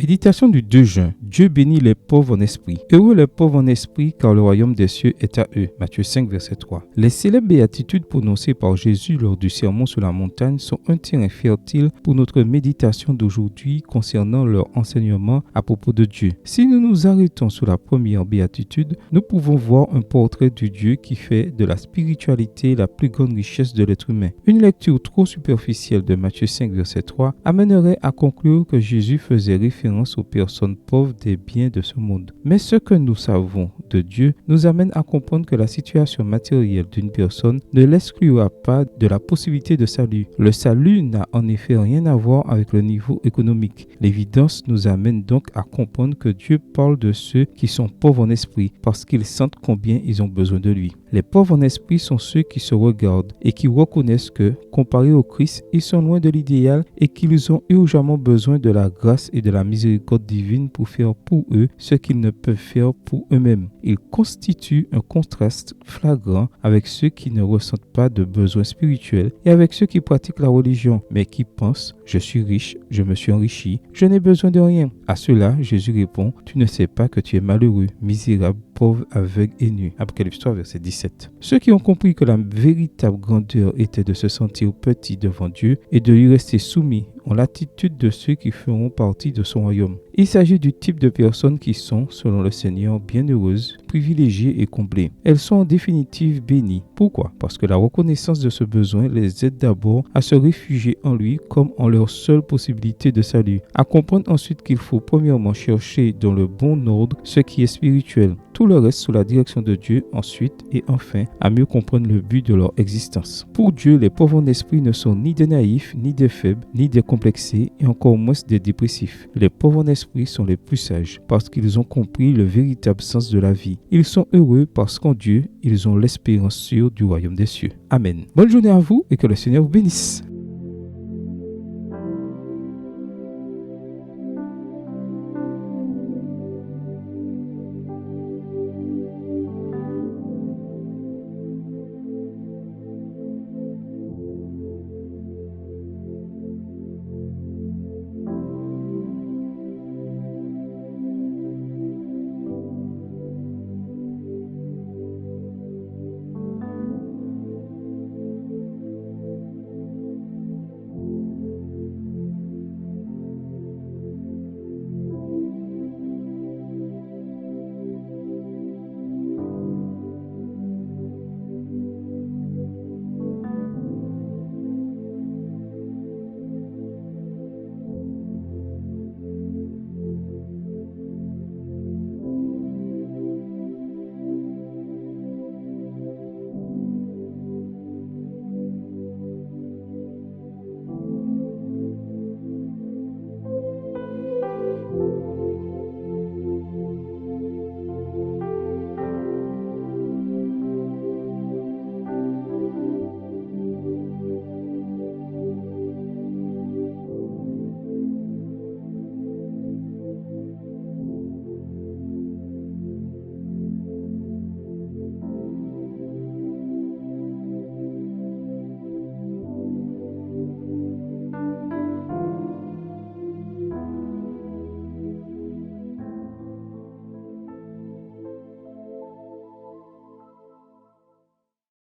Méditation du 2 juin. Dieu bénit les pauvres en esprit. Heureux les pauvres en esprit, car le royaume des cieux est à eux. Matthieu 5, verset 3. Les célèbres béatitudes prononcées par Jésus lors du sermon sur la montagne sont un terrain fertile pour notre méditation d'aujourd'hui concernant leur enseignement à propos de Dieu. Si nous nous arrêtons sur la première béatitude, nous pouvons voir un portrait du Dieu qui fait de la spiritualité la plus grande richesse de l'être humain. Une lecture trop superficielle de Matthieu 5, verset 3 amènerait à conclure que Jésus faisait référence aux personnes pauvres des biens de ce monde. Mais ce que nous savons de Dieu nous amène à comprendre que la situation matérielle d'une personne ne l'exclura pas de la possibilité de salut. Le salut n'a en effet rien à voir avec le niveau économique. L'évidence nous amène donc à comprendre que Dieu parle de ceux qui sont pauvres en esprit parce qu'ils sentent combien ils ont besoin de lui. Les pauvres en esprit sont ceux qui se regardent et qui reconnaissent que, comparés au Christ, ils sont loin de l'idéal et qu'ils ont urgemment besoin de la grâce et de la miséricorde divine pour faire pour eux ce qu'ils ne peuvent faire pour eux-mêmes. Ils constituent un contraste flagrant avec ceux qui ne ressentent pas de besoins spirituels et avec ceux qui pratiquent la religion, mais qui pensent « je suis riche, je me suis enrichi, je n'ai besoin de rien ». À cela, Jésus répond « tu ne sais pas que tu es malheureux, misérable, pauvre, aveugle et nu ». Apocalypse 3, verset 17. Ceux qui ont compris que la véritable grandeur était de se sentir petit devant Dieu et de lui rester soumis ont l'attitude de ceux qui feront partie de son royaume. Il s'agit du type de personnes qui sont, selon le Seigneur, bienheureuses, privilégiées et comblées. Elles sont en définitive bénies. Pourquoi? Parce que la reconnaissance de ce besoin les aide d'abord à se réfugier en lui comme en leur seule possibilité de salut. À comprendre ensuite qu'il faut premièrement chercher dans le bon ordre ce qui est spirituel. Tout le reste sous la direction de Dieu ensuite et enfin à mieux comprendre le but de leur existence. Pour Dieu, les pauvres en esprit ne sont ni des naïfs, ni des faibles, ni des complexés et encore moins des dépressifs. Les pauvres en esprit sont les plus sages parce qu'ils ont compris le véritable sens de la vie. Ils sont heureux parce qu'en Dieu, ils ont l'espérance sûre du royaume des cieux. Amen. Bonne journée à vous et que le Seigneur vous bénisse.